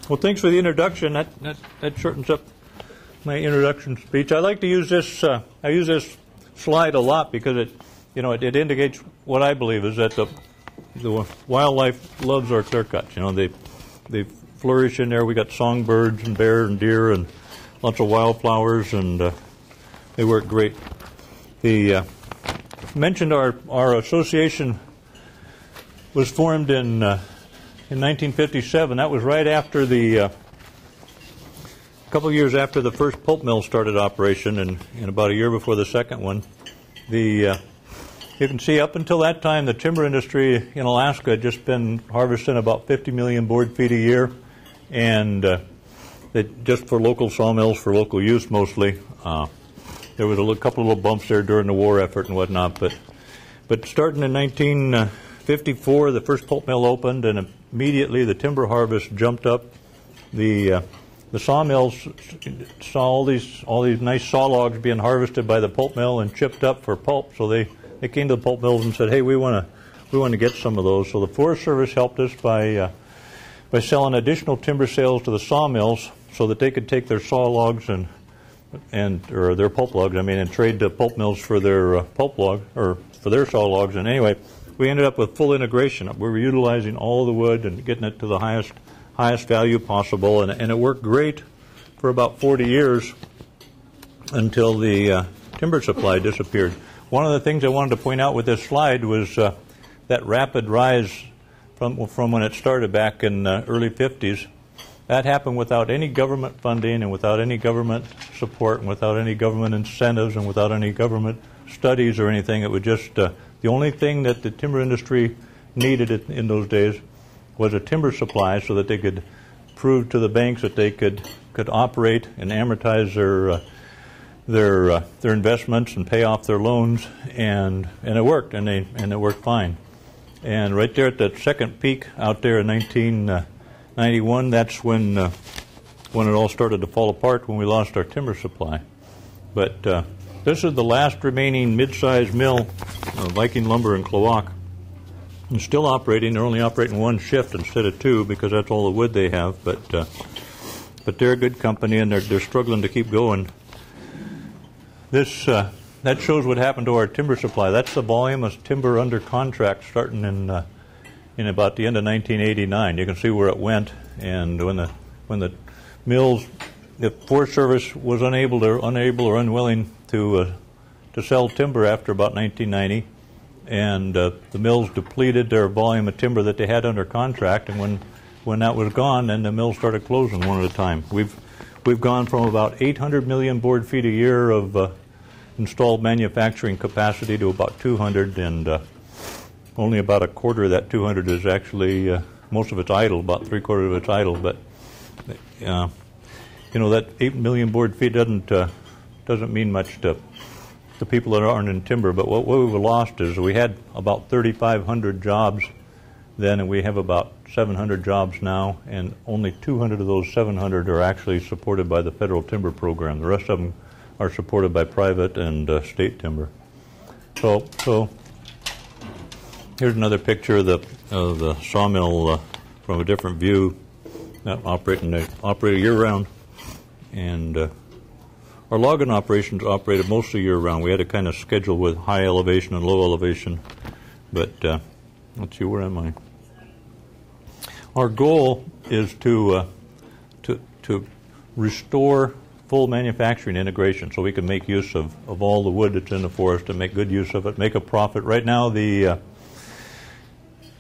Well, thanks for the introduction. That shortens up my introduction speech. I like to use this. I use this slide a lot because it indicates what I believe is that the wildlife loves our clear cuts. They flourish in there. We got songbirds and bear and deer and lots of wildflowers, and they work great. The mentioned our association was formed in 1957. That was right after a couple of years after the first pulp mill started operation, and about a year before the second one. You can see up until that time, the timber industry in Alaska had just been harvesting about 50 million board feet a year, and just for local sawmills, for local use mostly. There was a couple of little bumps there during the war effort and whatnot, but starting in 1954, the first pulp mill opened, and immediately the timber harvest jumped up. The sawmills saw all these nice saw logs being harvested by the pulp mill and chipped up for pulp, so they came to the pulp mills and said, "Hey, we want to get some of those." So the Forest Service helped us by selling additional timber sales to the sawmills so that they could take their saw logs or their pulp logs, and trade the pulp mills for their pulp log or for their saw logs. And anyway, we ended up with full integration. We were utilizing all the wood and getting it to the highest value possible, and it worked great for about 40 years until the timber supply disappeared. One of the things I wanted to point out with this slide was that rapid rise from when it started back in the early 50s. That happened without any government funding and without any government support and without any government incentives and without any government studies or anything. It was just the only thing that the timber industry needed in those days was a timber supply so that they could prove to the banks that they could operate and amortize their investments and pay off their loans, and it worked, and it worked fine. And right there at that second peak out there in 1991, that's when it all started to fall apart, when we lost our timber supply. But this is the last remaining mid-sized mill, Viking Lumber in Klawock, and still operating. They're only operating one shift instead of two because that's all the wood they have. But they're a good company, and they're struggling to keep going. That shows what happened to our timber supply. That's the volume of timber under contract starting in about the end of 1989. You can see where it went, and when the mills, the Forest Service was unable or unwilling to sell timber after about 1990, and the mills depleted their volume of timber that they had under contract, and when that was gone, then the mills started closing one at a time. We've gone from about 800 million board feet a year of installed manufacturing capacity to about 200, and only about a quarter of that 200 is actually, most of it's idle, about three-quarters of it's idle. But that 8 million board feet doesn't mean much to the people that aren't in timber. But what we've lost is we had about 3,500 jobs then, and we have about 700 jobs now, and only 200 of those 700 are actually supported by the federal timber program. The rest of them are supported by private and state timber. So here's another picture of the sawmill from a different view, operate year-round. And our logging operations operated mostly year-round. We had a kind of schedule with high elevation and low elevation. But let's see, where am I? Our goal is to restore full manufacturing integration so we can make use of all the wood that's in the forest and make good use of it, make a profit. Right now, the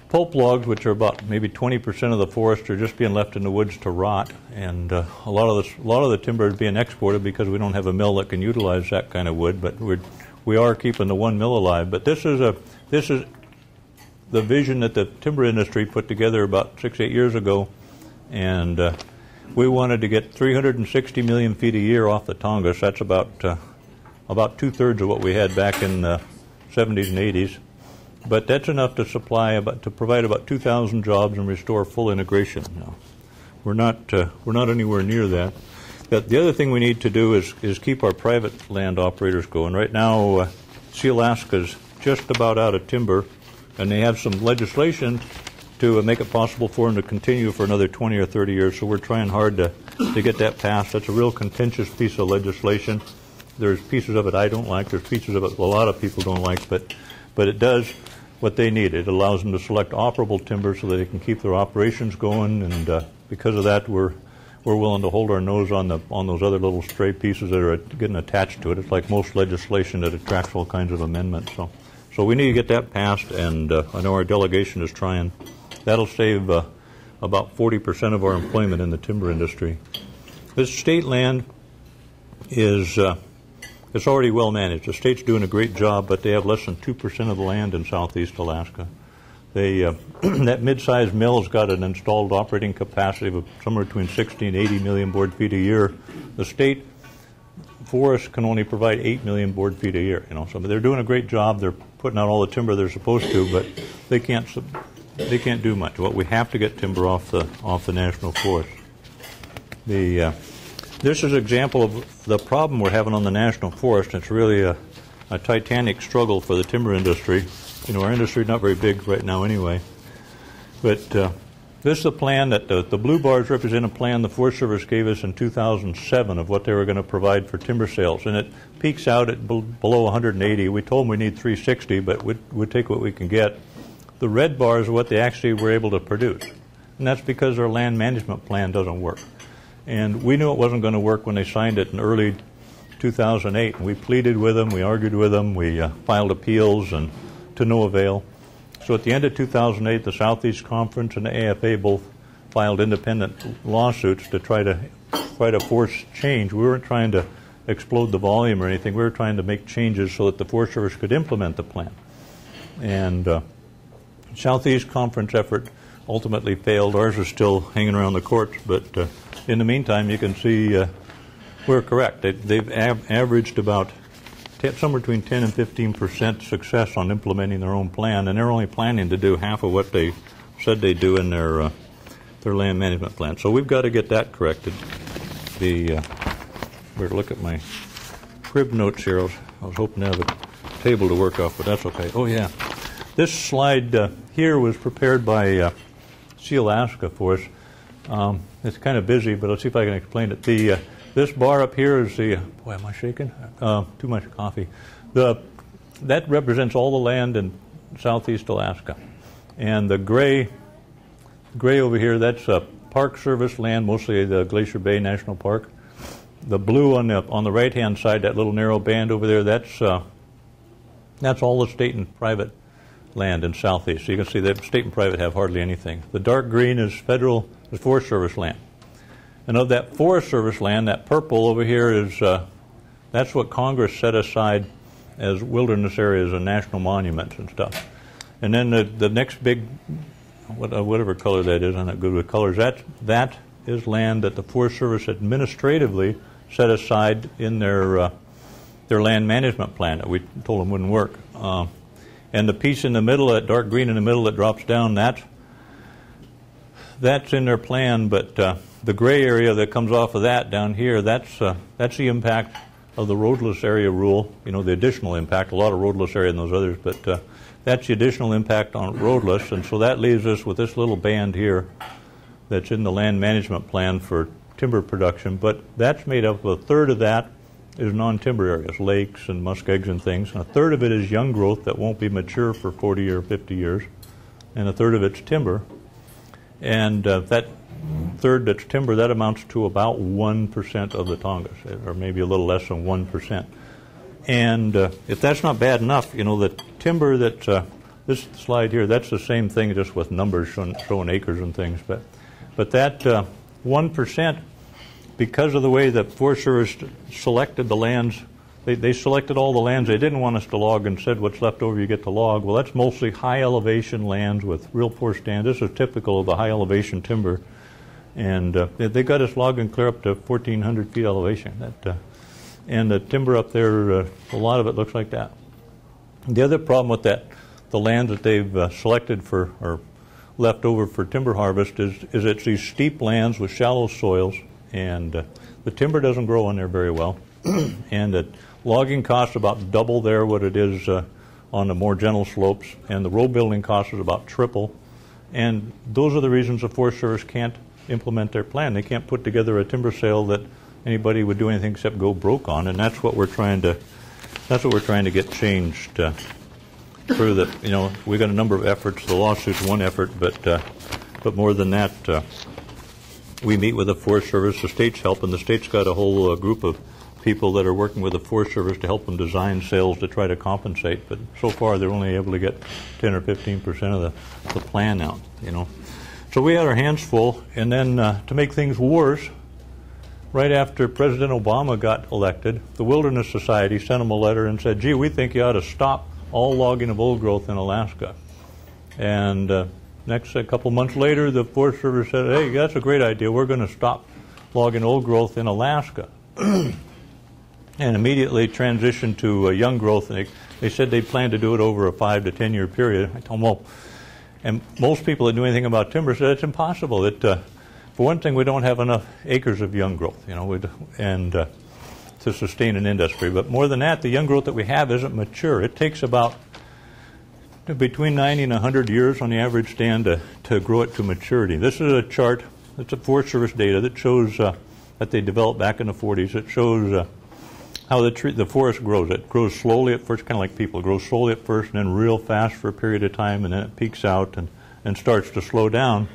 pulp logs, which are about maybe 20% of the forest, are just being left in the woods to rot, and a lot of the timber is being exported because we don't have a mill that can utilize that kind of wood. But we are keeping the one mill alive. But this is the vision that the timber industry put together about 6-8 years ago, and we wanted to get 360 million feet a year off the Tongass. That's about 2/3 of what we had back in the 70s and 80s. But that's enough to provide about 2,000 jobs and restore full integration. Now, we're not anywhere near that. But the other thing we need to do is keep our private land operators going. Right now, Alaska's just about out of timber, and they have some legislation to make it possible for them to continue for another 20 or 30 years. So we're trying hard to get that passed. That's a real contentious piece of legislation. There's pieces of it I don't like. There's pieces of it a lot of people don't like, but it does what they need. It allows them to select operable timber so that they can keep their operations going, and because of that, we're willing to hold our nose on those other little stray pieces that are getting attached to it. It's like most legislation that attracts all kinds of amendments. So we need to get that passed, and I know our delegation is trying. That'll save about 40% of our employment in the timber industry. This state land is it's already well managed. The state's doing a great job, but they have less than 2% of the land in southeast Alaska. That mid-sized mill's got an installed operating capacity of somewhere between 60 and 80 million board feet a year. The state forest can only provide 8 million board feet a year. So they're doing a great job. They're putting out all the timber they're supposed to, but they can't do much. Well, we have to get timber off the national forest. This is an example of the problem we're having on the national forest. It's really a titanic struggle for the timber industry. Our industry is not very big right now anyway. But this is a plan that the blue bars represent a plan the Forest Service gave us in 2007 of what they were going to provide for timber sales. And it peaks out at below 180. We told them we need 360, but we'd take what we can get. The red bars are what they actually were able to produce. And that's because their land management plan doesn't work. And we knew it wasn't going to work when they signed it in early 2008. And we pleaded with them, we argued with them, we filed appeals, and to no avail. So at the end of 2008, the Southeast Conference and the AFA both filed independent lawsuits to try to force change. We weren't trying to explode the volume or anything. We were trying to make changes so that the Forest Service could implement the plan. And Southeast Conference effort ultimately failed. Ours is still hanging around the courts, but in the meantime, you can see we're correct. They've averaged about somewhere between 10 and 15% success on implementing their own plan, and they're only planning to do half of what they said they'd do in their land management plan. So we've got to get that corrected. Better look at my crib notes here. I was hoping to have a table to work off, but that's okay. Oh, yeah. This slide here was prepared by Sea Alaska for us. It's kind of busy, but let's see if I can explain it. This bar up here is the, boy, am I shaking? Too much coffee. That represents all the land in southeast Alaska. And the gray over here, that's Park Service land, mostly the Glacier Bay National Park. The blue on the right-hand side, that little narrow band over there, that's all the state and private land in southeast. So you can see that state and private have hardly anything. The dark green is Forest Service land. And of that Forest Service land, that purple over here is, that's what Congress set aside as wilderness areas and national monuments and stuff. And then the next big, whatever color that is, I'm not good with colors, that is land that the Forest Service administratively set aside in their land management plan that we told them wouldn't work. And the piece in the middle, that dark green in the middle that drops down, that's in their plan, but the gray area that comes off of that down here, that's the impact of the roadless area rule, the additional impact, a lot of roadless area in those others, but that's the additional impact on roadless, and so that leaves us with this little band here that's in the land management plan for timber production, but that's made up of a third of that is non-timber areas, lakes and muskegs and things, and a third of it is young growth that won't be mature for 40 or 50 years, and a third of it's timber. And that third that's timber, that amounts to about 1% of the Tongass, or maybe a little less than 1%. And if that's not bad enough, the timber that, this slide here, that's the same thing just with numbers showing acres and things. But that 1%, because of the way the Forest Service selected the lands, they selected all the lands they didn't want us to log and said what's left over you get to log. Well, that's mostly high elevation lands with real poor stand. This is typical of the high elevation timber. And they got us logging clear up to 1,400 feet elevation. And the timber up there, a lot of it looks like that. The other problem with the land that they've selected for, or left over for timber harvest is it's these steep lands with shallow soils, and the timber doesn't grow on there very well. And the logging costs about double there what it is on the more gentle slopes, and the road building cost is about triple. And those are the reasons the Forest Service can't implement their plan. They can't put together a timber sale that anybody would do anything except go broke on, and that's what we're trying to get changed through the, we got a number of efforts. The lawsuit's one effort, but more than that, we meet with the Forest Service, the state's help, and the state's got a whole group of people that are working with the Forest Service to help them design sales to try to compensate. But so far, they're only able to get 10 or 15% of the plan out. So we had our hands full, and then to make things worse, right after President Obama got elected, the Wilderness Society sent him a letter and said, "Gee, we think you ought to stop all logging of old growth in Alaska." And a couple months later, the Forest Service said, "Hey, that's a great idea. We're going to stop logging old growth in Alaska." And immediately transitioned to young growth. And they said they planned to do it over a 5 to 10 year period. I told them, well, and most people that knew anything about timber said it's impossible. For one thing, we don't have enough acres of young growth, and to sustain an industry. But more than that, the young growth that we have isn't mature. It takes about between 90 and 100 years on the average stand to grow it to maturity. This is a chart. It's a Forest Service data that shows that they developed back in the 40s. It shows how the forest grows. It grows slowly at first, kind of like people. It grows slowly at first and then real fast for a period of time, and then it peaks out and starts to slow down.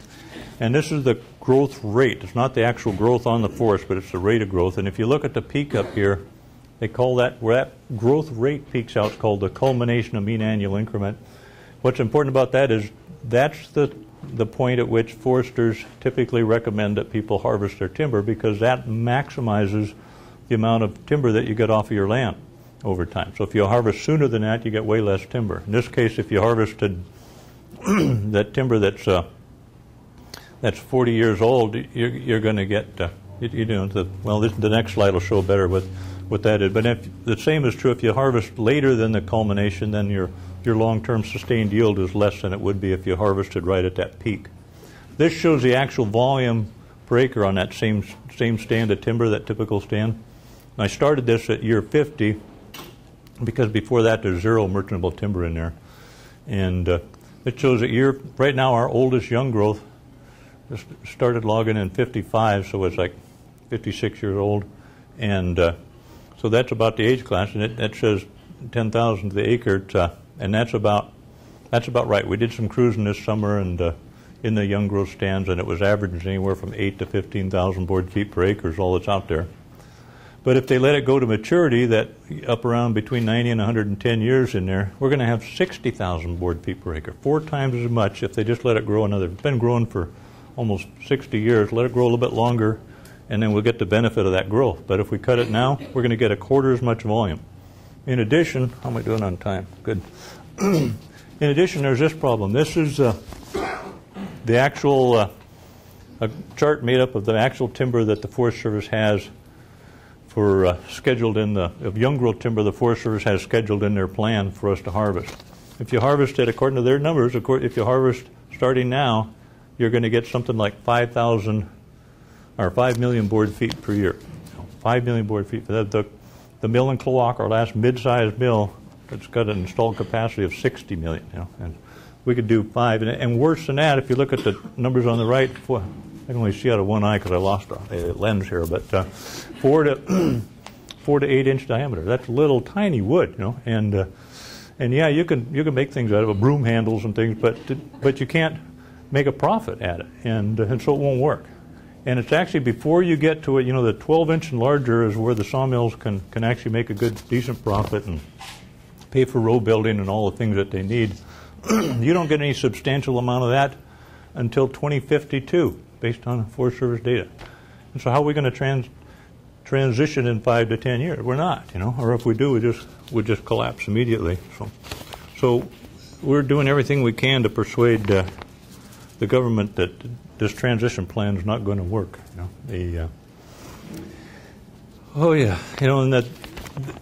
And this is the growth rate. It's not the actual growth on the forest, but it's the rate of growth. And if you look at the peak up here, they call that, where that growth rate peaks out, it's called the culmination of mean annual increment. What's important about that is that's the point at which foresters typically recommend that people harvest their timber, because that maximizes the amount of timber that you get off of your land over time. So if you harvest sooner than that, you get way less timber. In this case, if you harvested that timber that's 40 years old, you're going to get, the next slide will show better what that is. But the same is true if you harvest later than the culmination, then your long-term sustained yield is less than it would be if you harvested right at that peak. This shows the actual volume per acre on that same stand of timber, that typical stand. And I started this at year 50 because before that there's zero merchantable timber in there. And it shows that right now our oldest young growth started logging in 55, so it's like 56 years old. And so that's about the age class, and that says 10,000 to the acre, and that's about right. We did some cruising this summer and in the young growth stands, and it was averaging anywhere from 8 to 15,000 board feet per acre is all that's out there. But if they let it go to maturity, that up around between 90 and 110 years in there, we're going to have 60,000 board feet per acre, 4 times as much if they just let it grow another. It's been growing for almost 60 years. Let it grow a little bit longer, and then we'll get the benefit of that growth. But if we cut it now, we're going to get a quarter as much volume. In addition, how am I doing on time? Good. In addition, there's this problem. This is the actual a chart made up of the actual timber that the Forest Service has for scheduled in of young growth timber the Forest Service has scheduled in their plan for us to harvest. If you harvest it according to their numbers, if you harvest starting now, you're going to get something like 5,000 or 5 million board feet per year. 5 million board feet. The mill in Cloaca, our last mid-sized mill, it's got an installed capacity of 60 million. And we could do 5. And worse than that, if you look at the numbers on the right, I can only see out of one eye because I lost a lens here, but 4 to 8 inch diameter. That's little tiny wood, and yeah, you can make things out of it, broom handles and things, but you can't make a profit at it, and so it won't work. And it's actually before you get to it, the 12 inch and larger is where the sawmills can actually make a good, decent profit and pay for row building and all the things that they need. You don't get any substantial amount of that until 2052, based on Forest Service data. And so how are we going to transition in 5 to 10 years? We're not, or if we do, we just collapse immediately. So we're doing everything we can to persuade the government that this transition plan is not going to work. And that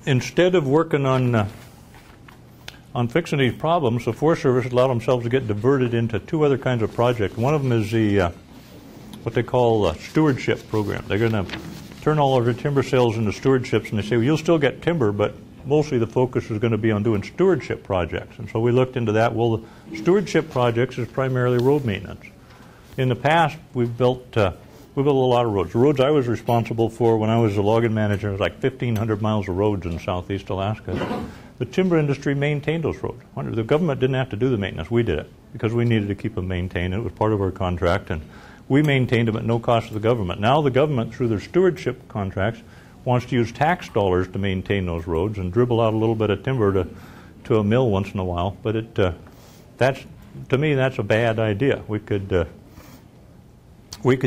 instead of working on fixing these problems, the Forest Service allowed themselves to get diverted into 2 other kinds of projects. One of them is the what they call a stewardship program. They're going to turn all of their timber sales into stewardships, and they say, well, you'll still get timber, but mostly the focus is going to be on doing stewardship projects. And so we looked into that. Well, the stewardship projects is primarily road maintenance. In the past, we've built a lot of roads. The roads I was responsible for when I was the logging manager was like 1,500 miles of roads in southeast Alaska. The timber industry maintained those roads. The government didn't have to do the maintenance. We did it because we needed to keep them maintained. It was part of our contract, and we maintained them at no cost to the government. Now the government, through their stewardship contracts, wants to use tax dollars to maintain those roads and dribble out a little bit of timber to a mill once in a while. But to me, that's a bad idea. We could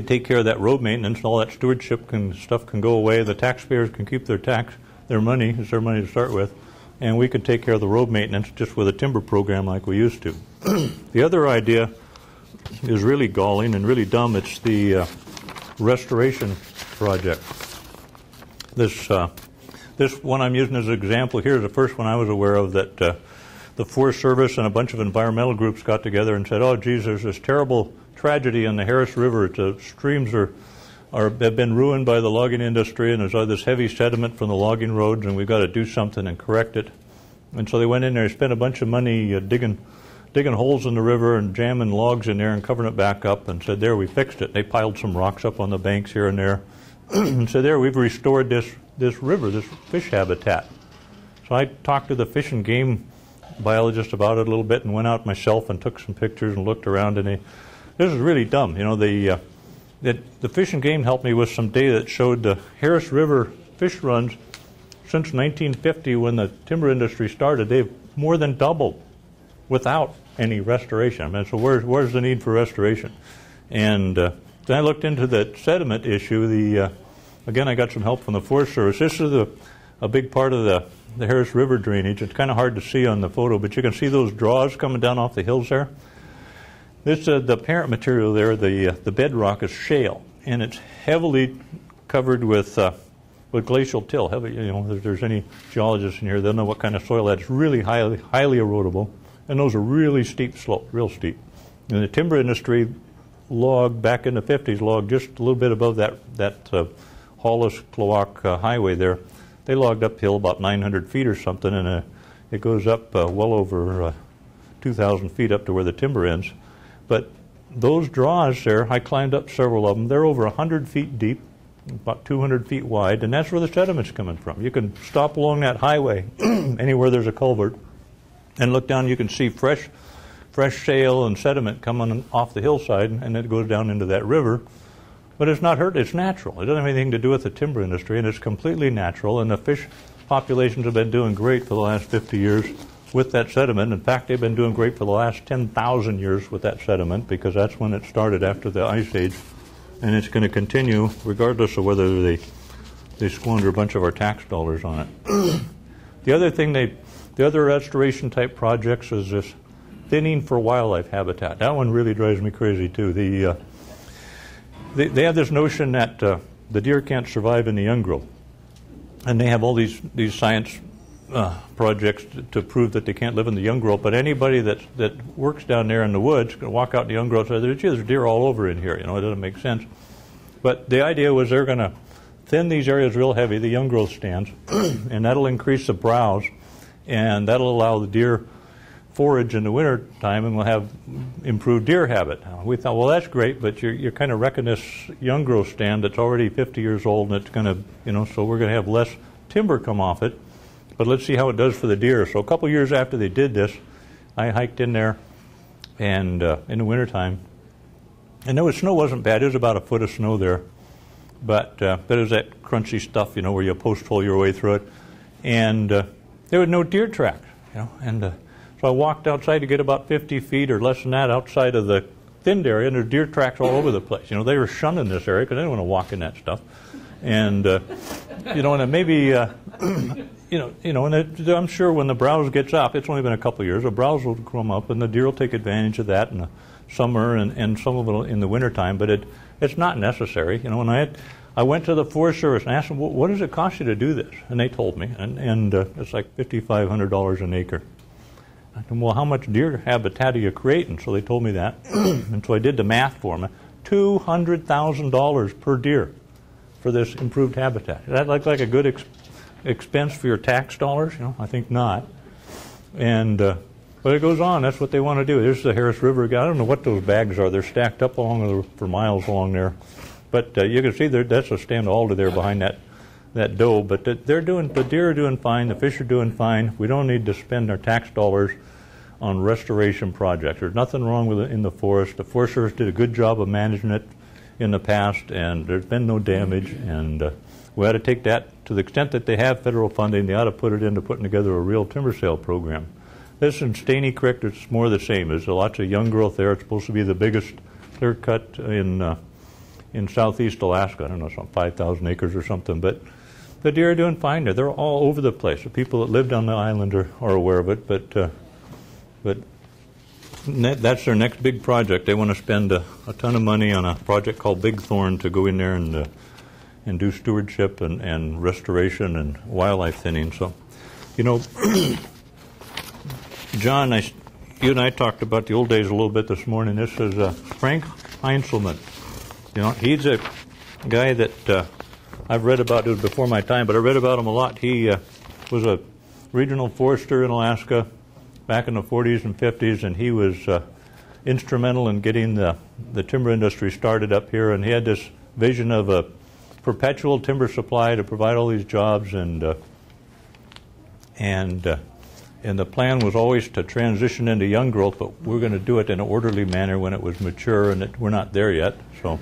take care of that road maintenance, and all that stewardship stuff can go away. The taxpayers can keep their money, it's their money to start with, and we could take care of the road maintenance just with a timber program like we used to. The other idea is really galling and really dumb. It's the restoration project. This one I'm using as an example here is the first one I was aware of that the Forest Service and a bunch of environmental groups got together and said, oh, geez, there's this terrible tragedy in the Harris River. The streams have been ruined by the logging industry, and there's all this heavy sediment from the logging roads, and we've got to do something and correct it. And so they went in there and spent a bunch of money digging holes in the river and jamming logs in there and covering it back up, and said, there, we fixed it. They piled some rocks up on the banks here and there and said, there, we've restored this river, this fish habitat. So I talked to the Fish and Game biologist about it a little bit and went out myself and took some pictures and looked around, and this is really dumb. You know, the Fish and Game helped me with some data that showed the Harris River fish runs since 1950, when the timber industry started, they've more than doubled without any restoration. I mean, so where's the need for restoration? And then I looked into the sediment issue. Again, I got some help from the Forest Service. This is a big part of the Harris River drainage. It's kind of hard to see on the photo, but you can see those draws coming down off the hills there. This the parent material there, the bedrock is shale, and it's heavily covered with glacial till. Heavy, you know, if there's any geologists in here, they'll know what kind of soil that is. Really highly erodible, and those are really steep slopes, real steep. And the timber industry logged back in the 50s, logged just a little bit above that Hollis-Cloac highway there. They logged uphill about 900 feet or something, and it goes up well over 2,000 feet up to where the timber ends. But those draws there, I climbed up several of them. They're over 100 feet deep, about 200 feet wide, and that's where the sediment's coming from. You can stop along that highway anywhere there's a culvert and look down. You can see fresh shale and sediment coming off the hillside, and it goes down into that river. But it's not hurt. It's natural. It doesn't have anything to do with the timber industry, and it's completely natural. And the fish populations have been doing great for the last 50 years with that sediment. In fact, they've been doing great for the last 10,000 years with that sediment, because that's when it started after the Ice Age, and it's going to continue regardless of whether they squander a bunch of our tax dollars on it. The other restoration type projects is this thinning for wildlife habitat. That one really drives me crazy too. They have this notion that the deer can't survive in the young growth, and they have all these science projects to prove that they can't live in the young growth. But anybody that works down there in the woods can walk out in the young growth and say, "Gee, there's deer all over in here." You know, it doesn't make sense. But the idea was they're going to thin these areas real heavy, the young growth stands, and that'll increase the browse, and that'll allow the deer forage in the winter time, and we'll have improved deer habit. We thought, well, that's great, but you're kind of wrecking this young growth stand that's already 50 years old, and it's going to, you know, so we're going to have less timber come off it. But let's see how it does for the deer. So a couple years after they did this, I hiked in there, and in the wintertime, and snow wasn't bad. It was about a foot of snow there, but it was that crunchy stuff, you know, where you post hole your way through it, and there were no deer tracks, you know, and so I walked outside to get about 50 feet or less than that outside of the thinned area, and there's deer tracks all over the place. You know, they were shunning this area because they didn't want to walk in that stuff, and you know, and it maybe. And I'm sure when the browse gets up, it's only been a couple of years, the browse will come up, and the deer will take advantage of that in the summer and some of it in the wintertime, but it's not necessary. You know, and I went to the Forest Service and asked them, what does it cost you to do this? And they told me, and it's like $5,500 an acre. I said, well, how much deer habitat are you creating? So they told me that, and so I did the math for them. $200,000 per deer for this improved habitat. That looked like a expense for your tax dollars? I think not. And but it goes on. That's what they want to do. There's the Harris River. I don't know what those bags are. They're stacked up for miles along there. But you can see that's a stand of alder there behind that doe. But the deer are doing fine. The fish are doing fine. We don't need to spend our tax dollars on restoration projects. There's nothing wrong with it in the forest. The Forest Service did a good job of managing it in the past, and there's been no damage. And we ought to take that, to the extent that they have federal funding, they ought to put it into putting together a real timber sale program. This in Staney Creek, it's more the same. There's lots of young growth there. It's supposed to be the biggest clear cut in southeast Alaska. I don't know, some 5,000 acres or something. But the deer are doing fine there. They're all over the place. The people that lived on the island are aware of it. But that's their next big project. They want to spend a ton of money on a project called Big Thorn to go in there and do stewardship and restoration and wildlife thinning. So, John, you and I talked about the old days a little bit this morning. This is Frank Heinzelman. He's a guy that I've read about. It was before my time, but I read about him a lot. He was a regional forester in Alaska back in the 40s and 50s, and he was instrumental in getting the timber industry started up here. And he had this vision of a perpetual timber supply to provide all these jobs, and the plan was always to transition into young growth, but we're going to do it in an orderly manner when it was mature, and we're not there yet. So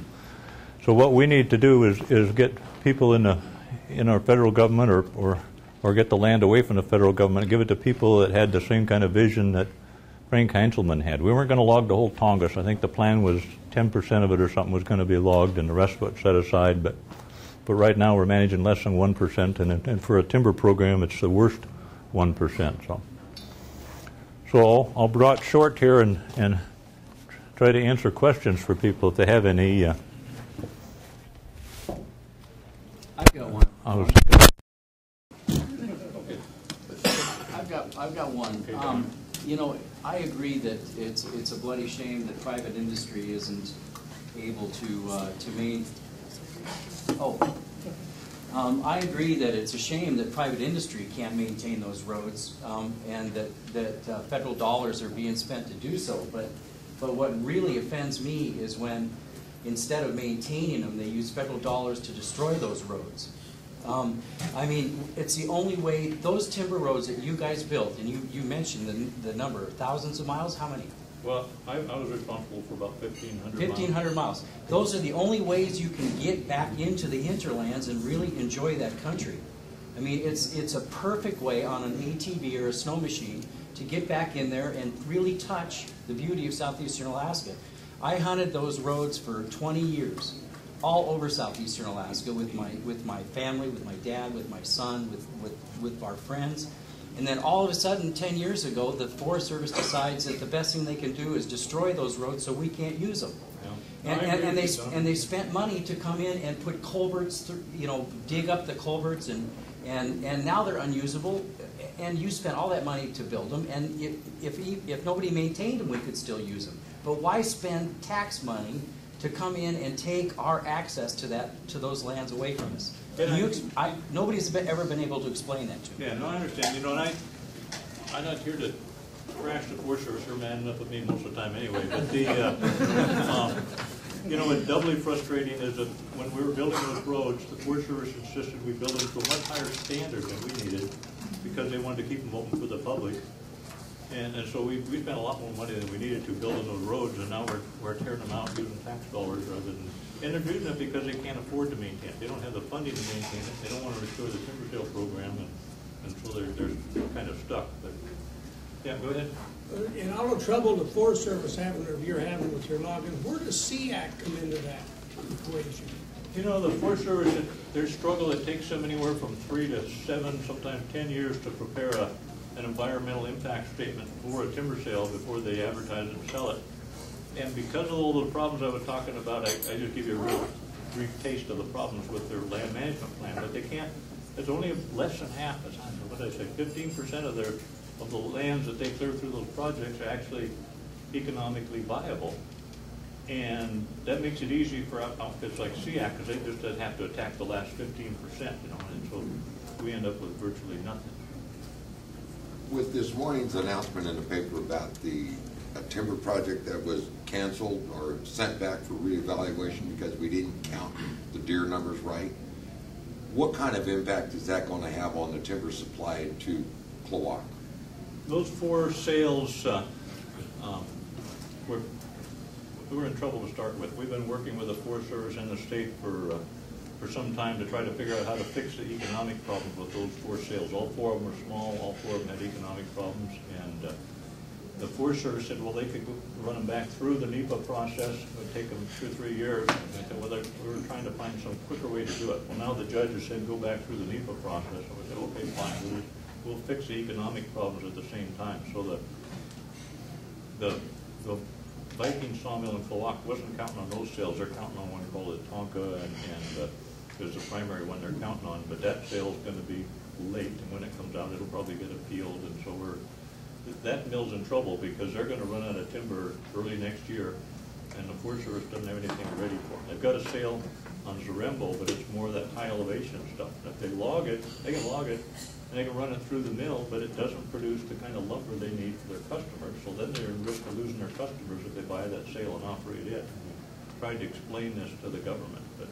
what we need to do is get people in our federal government or get the land away from the federal government and give it to people that had the same kind of vision that Frank Heinzelman had. We weren't going to log the whole Tongass. I think the plan was 10% of it or something was going to be logged and the rest of it set aside. But right now we're managing less than 1%, and for a timber program it's the worst 1%. So I'll draw it short here and try to answer questions for people if they have any. I've got one. I've got one. I agree that it's a bloody shame that private industry isn't able to maintain. I agree that it's a shame that private industry can't maintain those roads, and that federal dollars are being spent to do so. But what really offends me is when, instead of maintaining them, they use federal dollars to destroy those roads. It's the only way. Those timber roads that you guys built, and you mentioned the number, thousands of miles. How many? Well, I was responsible for about 1,500 miles. 1,500 miles. Those are the only ways you can get back into the hinterlands and really enjoy that country. It's a perfect way on an ATV or a snow machine to get back in there and really touch the beauty of southeastern Alaska. I hunted those roads for 20 years, all over southeastern Alaska with my family, with my dad, with my son, with our friends. And then all of a sudden, 10 years ago, the Forest Service decides that the best thing they can do is destroy those roads so we can't use them. Yeah. And they spent money to come in and put culverts, dig up the culverts, and now they're unusable. And you spent all that money to build them. And if nobody maintained them, we could still use them. But why spend tax money to come in and take our access to those lands away from us? Nobody's ever been able to explain that to me. Yeah, no, I understand. And I'm not here to crash the Forest Service. They're man enough with me most of the time anyway. But what's doubly frustrating is that when we were building those roads, the Forest Service insisted we build them to a much higher standard than we needed because they wanted to keep them open for the public. And so we spent a lot more money than we needed to building those roads, and now we're tearing them out using tax dollars rather than. And they're doing it because they can't afford to maintain it. They don't have the funding to maintain it. They don't want to restore the timber sale program, and so they're kind of stuck. But yeah, go ahead. In all the trouble the Forest Service you're having with your logging, where does SEAC come into that equation? The Forest Service, their struggle, it takes them anywhere from 3 to 7, sometimes 10 years to prepare an environmental impact statement for a timber sale before they advertise it and sell it. And because of all the problems I was talking about, I just give you a real brief taste of the problems with their land management plan. But they can't. It's only less than half. What did I say? 15% of the lands that they clear through those projects are actually economically viable, and that makes it easy for outfits like SEAC because they just have to attack the last 15%. And we end up with virtually nothing. With this morning's announcement in the paper about a timber project that was canceled or sent back for reevaluation because we didn't count the deer numbers right, what kind of impact is that going to have on the timber supply to Klawock? Those 4 sales, we're in trouble to start with. We've been working with the Forest Service and the state for some time to try to figure out how to fix the economic problems with those 4 sales. All 4 of them are small, all 4 of them had economic problems, and the Forest Service said, well, they could run them back through the NEPA process. It would take them 2 or 3 years. And they said, well, we were trying to find some quicker way to do it. Well, now the judge has said, go back through the NEPA process. And we said, okay, fine. We'll fix the economic problems at the same time. So the Viking sawmill in Klawock wasn't counting on those sales. They're counting on one called the Tongass, and there's the primary one they're counting on. But that sale is going to be late, and when it comes out, it'll probably get appealed. And so that mill's in trouble because they're going to run out of timber early next year, and the Forest Service doesn't have anything ready for them. They've got a sale on Zarembo, but it's more of that high elevation stuff. And if they log it, they can log it, and they can run it through the mill, but it doesn't produce the kind of lumber they need for their customers. So then they're in risk of losing their customers if they buy that sale and operate it. And we tried to explain this to the government, but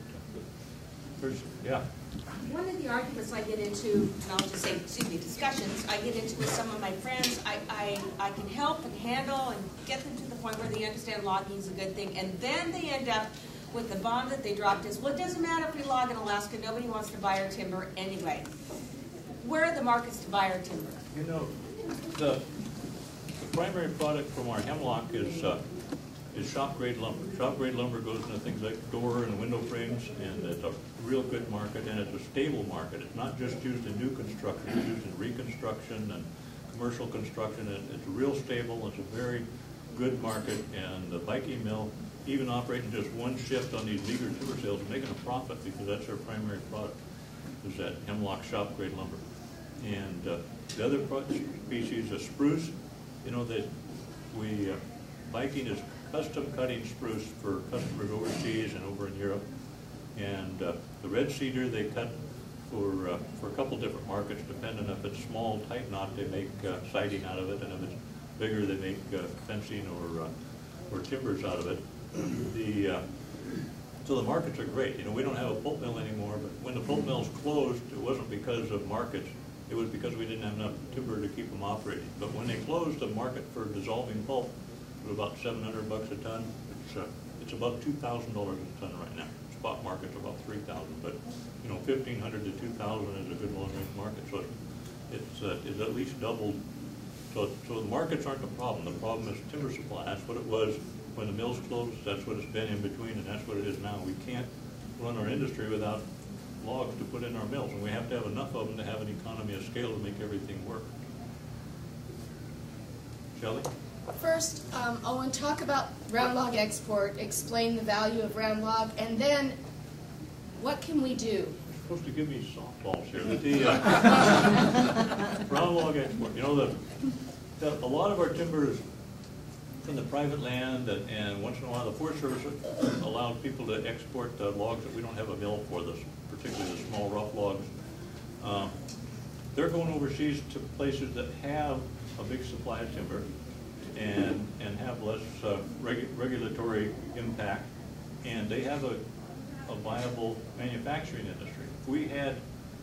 yeah. One of the arguments I get into, and I'll just say, discussions I get into with some of my friends, I can help and handle and get them to the point where they understand logging is a good thing, and then they end up with the bomb that they dropped is, well, it doesn't matter if we log in Alaska, nobody wants to buy our timber anyway. Where are the markets to buy our timber? You know, the primary product from our hemlock is shop-grade lumber. Shop-grade lumber goes into things like door and window frames, and it's a real good market, and it's a stable market. It's not just used in new construction, it's used in reconstruction and commercial construction. It's real stable, it's a very good market, and the Viking mill, even operating just one shift on these meager timber sales, is making a profit because that's their primary product, is that hemlock shop-grade lumber. And the other species, the spruce, you know, that Viking is custom cutting spruce for customers overseas and over in Europe. And the red cedar they cut for a couple different markets, depending if it's small, tight knot, they make siding out of it, and if it's bigger, they make fencing or timbers out of it. So the markets are great. You know, we don't have a pulp mill anymore, but when the pulp mills closed, it wasn't because of markets. It was because we didn't have enough timber to keep them operating. But when they closed, the market for dissolving pulp was about $700 a ton. It's about $2,000 a ton right now. Spot market's about $3,000, but you know, $1,500 to $2,000 is a good long-range market. So it's at least doubled. So the markets aren't the problem. The problem is timber supply. That's what it was when the mills closed. That's what it's been in between, and that's what it is now. We can't run our industry without logs to put in our mills, and we have to have enough of them to have an economy of scale to make everything work. Shelley? First, Owen, talk about round log export, explain the value of round log, and then what can we do? You're supposed to give me softballs here. The round log export, you know, a lot of our timber is from the private land, and once in a while the Forest Service allows people to export logs that we don't have a mill for, particularly the small rough logs. They're going overseas to places that have a big supply of timber and have less regulatory impact, and they have a viable manufacturing industry. If we had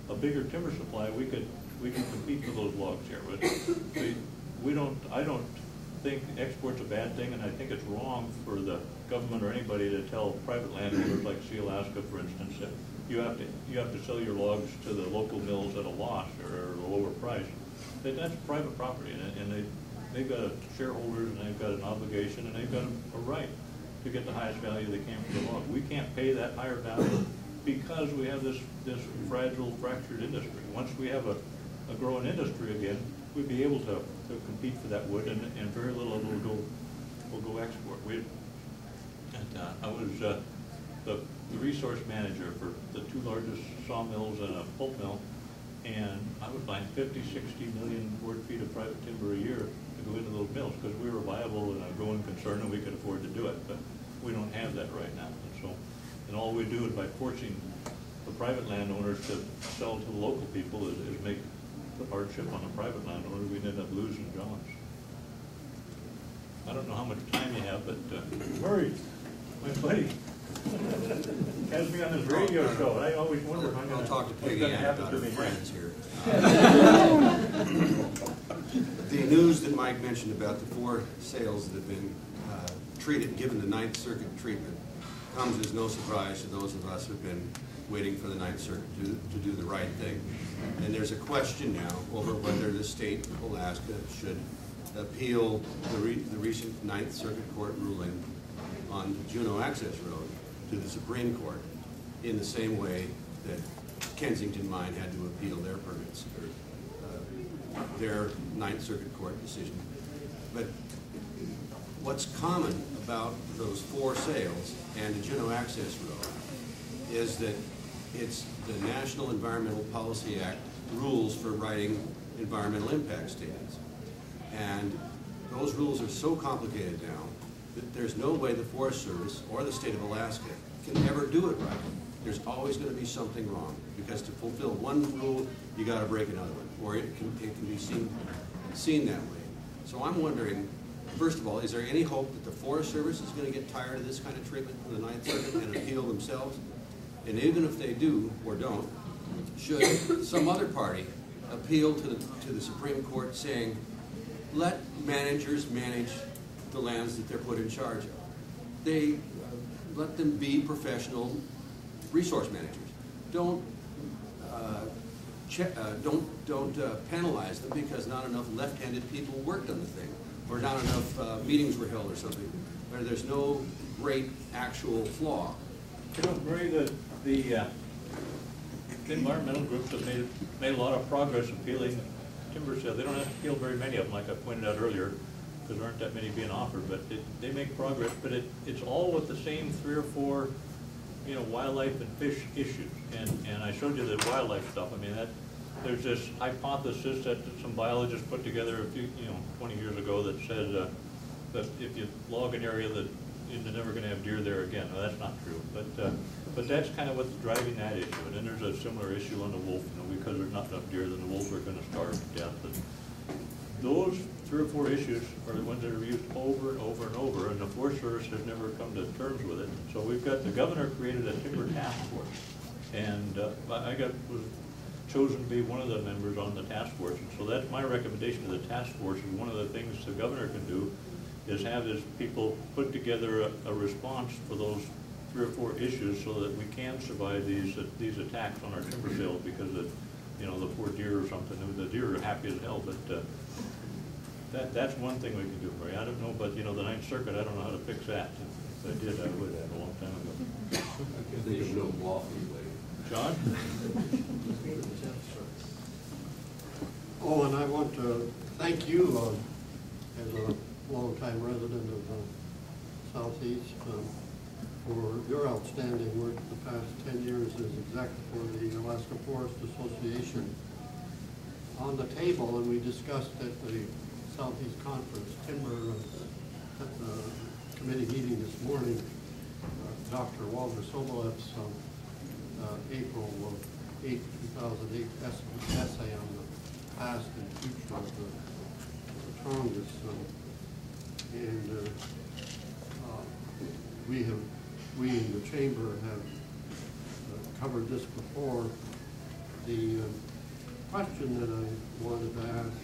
a bigger timber supply, we could compete for those logs here. But I don't think export's a bad thing, and I think it's wrong for the government or anybody to tell private landowners like Sea Alaska, for instance, that you have to sell your logs to the local mills at a loss or a lower price. That's private property, and they've got shareholders, and they've got an obligation, and they've got a right to get the highest value they can for the log. We can't pay that higher value because we have this fragile, fractured industry. Once we have a growing industry again, we'd be able to compete for that wood, and very little of it will go export. I was the resource manager for the 2 largest sawmills and a pulp mill, and I was buying 50, 60 million board feet of private timber a year to go into those mills because we were viable and a growing concern, and we could afford to do it. But we don't have that right now, and all we do is by forcing the private landowners to sell to the local people is make the hardship on the private landowner. We'd end up losing jobs. I don't know how much time you have, but Murray, my buddy, has me on his radio show. I always wonder if I'm going to talk to Peggy Ann about her friends here. The news that Mike mentioned about the 4 sales that have been given the Ninth Circuit treatment comes as no surprise to those of us who have been waiting for the Ninth Circuit to do the right thing. And there's a question now over whether the state of Alaska should appeal the recent Ninth Circuit Court ruling on the Juneau Access Road to the Supreme Court in the same way that Kensington Mine had to appeal their permits, or their Ninth Circuit Court decision. But what's common about those 4 sales and the Juneau Access Road is that it's the National Environmental Policy Act rules for writing environmental impact statements. And those rules are so complicated now that there's no way the Forest Service or the state of Alaska can ever do it right. There's always going to be something wrong, because to fulfill one rule, you got to break another one, or it can be seen that way. So I'm wondering, first of all, is there any hope that the Forest Service is going to get tired of this kind of treatment from the Ninth Circuit and appeal themselves? And even if they do or don't, should some other party appeal to the Supreme Court saying, let managers manage the lands that they're put in charge of? They let them be professional resource managers. Don't penalize them because not enough left-handed people worked on the thing, or not enough meetings were held or something, where there's no great actual flaw. You know, Murray, the environmental groups have made a lot of progress appealing timber sales. They don't have to appeal very many of them, like I pointed out earlier, because there aren't that many being offered, but they make progress, but it's all with the same 3 or 4, you know, wildlife and fish issues. And I showed you the wildlife stuff. I mean, there's this hypothesis that some biologists put together a few, 20 years ago that said that if you log an area that you're never going to have deer there again. Well, that's not true, but that's kind of what's driving that issue. And then there's a similar issue on the wolf, because there's not enough deer, then the wolves are going to starve to death. And those 3 or 4 issues are the ones that are used over and over and over, and the Forest Service has never come to terms with it. So we've got, the governor created a timber task force, and I was chosen to be one of the members on the task force. And so that's my recommendation to the task force, is one of the things the governor can do is have his people put together a response for those 3 or 4 issues so that we can survive these attacks on our timber sales, because the poor deer or something, the deer are happy as hell, but that's one thing we can do, Murray. I don't know, but the Ninth Circuit, I don't know how to fix that. If I did, I would have a long time ago. They should know law anyway. John? Oh, and I want to thank you as a longtime resident of Southeast for your outstanding work the past 10 years as exec for the Alaska Forest Association. On the table, and we discussed at the Southeast Conference Timber at the committee meeting this morning, Dr. Walter Sobolev's April 8, 2008 essay on the past and future of the Tongass. And we in the chamber have covered this before. The question that I wanted to ask,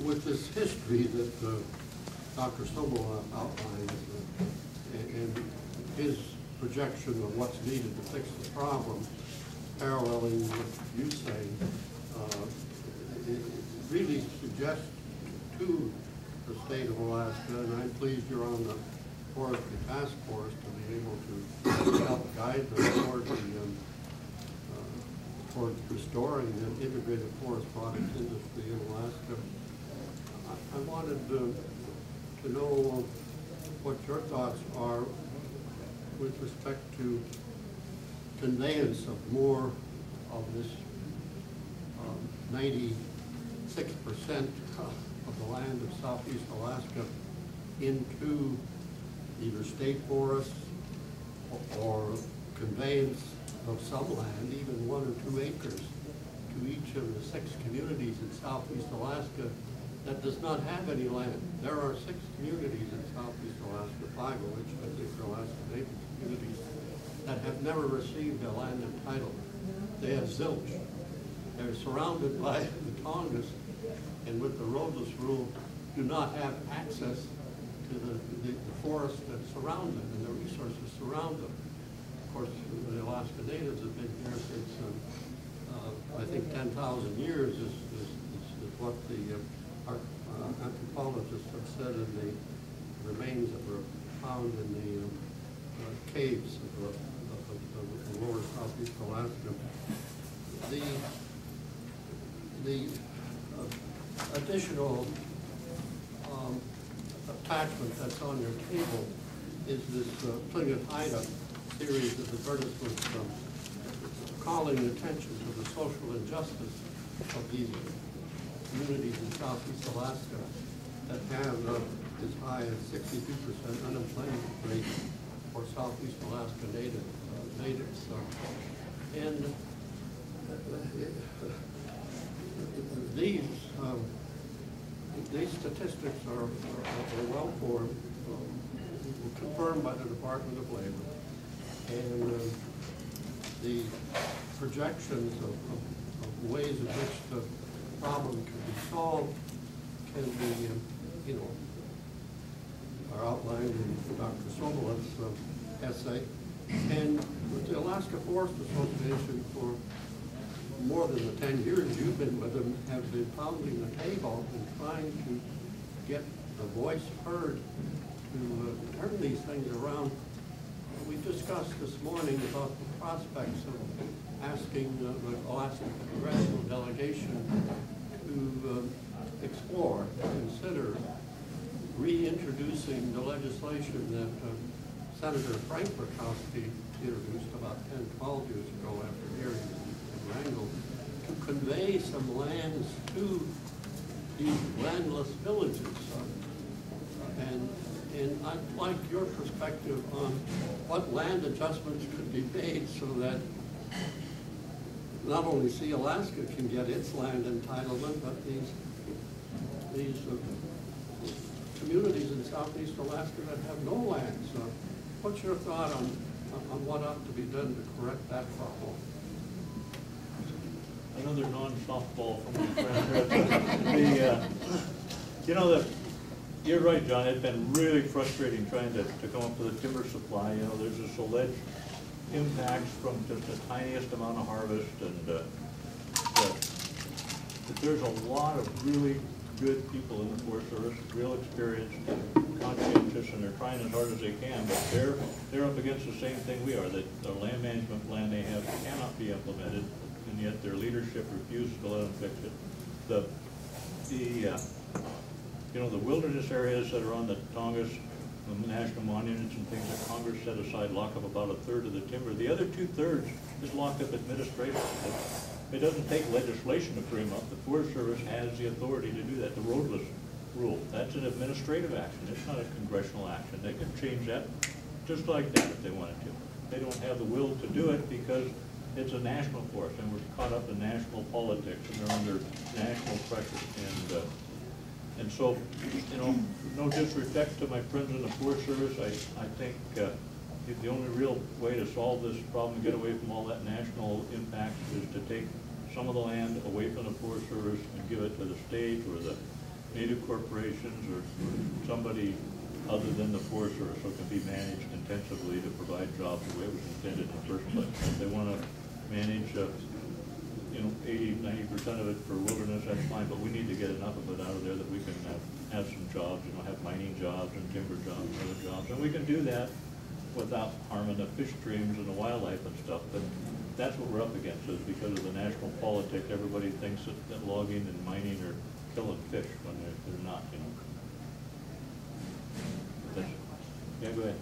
with this history that Dr. Sobolov outlined, and his projection of what's needed to fix the problem, paralleling what you say, it really suggests to the state of Alaska, and I'm pleased you're on the forestry task force to be able to help guide them toward restoring the integrated forest products industry in Alaska. I wanted to know what your thoughts are with respect to conveyance of more of this 96% of the land of Southeast Alaska into either state forests or conveyance of some land, even 1 or 2 acres, to each of the 6 communities in southeast Alaska that does not have any land. There are 6 communities in southeast Alaska, 5 of which I think are Alaska Native communities, that have never received a land entitlement. They have zilch. They're surrounded by the Tongass, and with the roadless rule, do not have access to the forest that surround them and the resources surround them. Of course, the Alaska Natives have been here since, I think, 10,000 years is what the anthropologists have said in the remains that were found in the caves of lower southeast Alaska. The additional attachment that's on your table is this Tlingit Haida series of advertisements calling attention to the social injustice of these communities in southeast Alaska that have as high as 62% unemployment rate for southeast Alaska natives. And these statistics are well formed, confirmed by the Department of Labor, and the projections of ways in which the problem can be solved can be, are outlined in Dr. Sobolet's essay. And with the Alaska Forest Association, for more than the 10 years you've been with them, have been pounding the table and trying to get the voice heard to turn these things around. We discussed this morning about the prospects of asking the Alaska Congressional Delegation to explore, consider reintroducing the legislation that Senator Frank Murkowski introduced about 10, 12 years ago after hearing in Wrangell, to convey some lands to these landless villages. And I'd like your perspective on what land adjustments could be made so that not only Sea Alaska can get its land entitlement, but these communities in southeast Alaska that have no land. So what's your thought on what ought to be done to correct that problem? Another non-softball from my friend. You're right, John. It's been really frustrating trying to come up with a timber supply. There's this alleged impacts from just the tiniest amount of harvest, and there's a lot of really good people in the Forest Service, real experienced, conscientious, and they're trying as hard as they can, but they're up against the same thing we are, that the land management plan they have cannot be implemented, and yet their leadership refuses to let them fix it. The wilderness areas that are on the Tongass, the national monuments and things that Congress set aside lock up about 1/3 of the timber. The other 2/3 is locked up administratively. It doesn't take legislation to free them up. The Forest Service has the authority to do that. The roadless rule, that's an administrative action. It's not a congressional action. They can change that just like that if they wanted to. They don't have the will to do it because it's a national forest, and we're caught up in national politics, and they're under national pressure. And so, no disrespect to my friends in the Forest Service, I think the only real way to solve this problem, get away from all that national impact, is to take some of the land away from the Forest Service and give it to the state or the native corporations or somebody other than the Forest Service, so it can be managed intensively to provide jobs the way it was intended in the first place. If they want to manage 80–90% of it for wilderness, that's fine, but we need to get enough of it out of there that we can have some jobs, have mining jobs and timber jobs and other jobs. And we can do that without harming the fish streams and the wildlife and stuff. But that's what we're up against, is because of the national politics, everybody thinks that logging and mining are killing fish when they're not, Yeah, go ahead.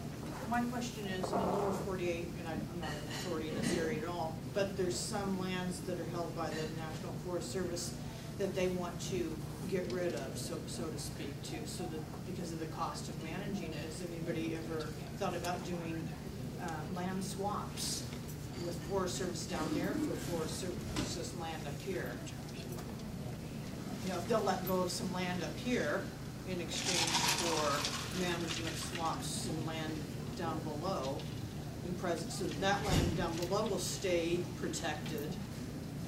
My question is, in the lower 48, and I'm not an authority in this area at all, but there's some lands that are held by the National Forest Service that they want to get rid of, so to speak, too, so that, because of the cost of managing it. Has anybody ever thought about doing land swaps with Forest Service down there for Forest Service's land up here? You know, if they'll let go of some land up here in exchange for management swaps and land down below, in present, so that land down below will stay protected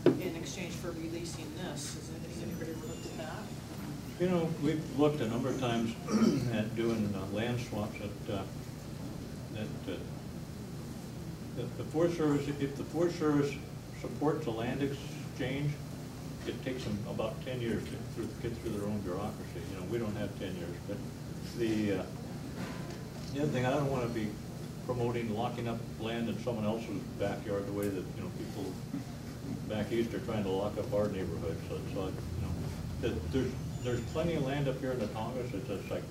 in exchange for releasing this. Has anybody ever looked at that? You know, we've looked a number of times at doing land swaps the Forest Service, if the Forest Service supports a land exchange, it takes them about 10 years to get through their own bureaucracy. You know, we don't have 10 years, but the other thing, I don't want to be promoting locking up land in someone else's backyard the way that, you know, people back east are trying to lock up our neighborhood. So it's like, you know, there's plenty of land up here in the Tongass. It's like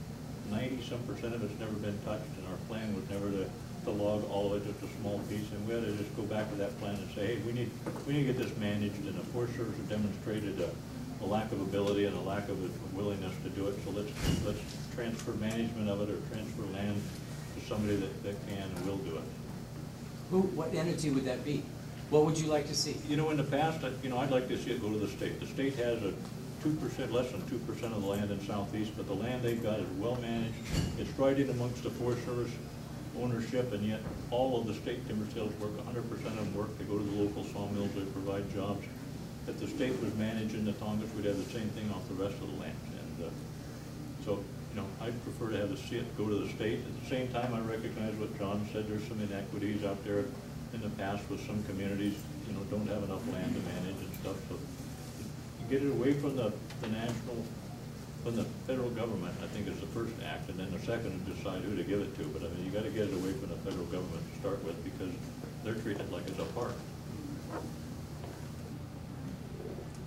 90-some% of it's never been touched, and our plan was never to log all of it, just a small piece, and we had to just go back to that plan and say, hey, we need to get this managed, and the Forest Service has demonstrated a lack of ability and a lack of a willingness to do it, so let's transfer management of it or transfer land to somebody that can and will do it. What entity would that be? What would you like to see? You know, in the past, you know, I'd like to see it go to the state. The state has a 2%, less than 2% of the land in Southeast, but the land they've got is well managed. It's right in amongst the Forest Service ownership, and yet all of the state timber sales work, 100% of them work. They go to the local sawmills, they provide jobs. If the state was managing the Tongass, we'd have the same thing off the rest of the land. And so, you know, I'd prefer to see it go to the state. At the same time, I recognize what John said. There's some inequities out there in the past with some communities, you know, don't have enough land to manage and stuff. So you get it away from the federal government, I think, is the first act, and then the second is decide who to give it to. But I mean, you got to get it away from the federal government to start with, because they're treated like it's a park.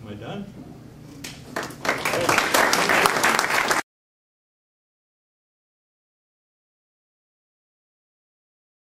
Am I done?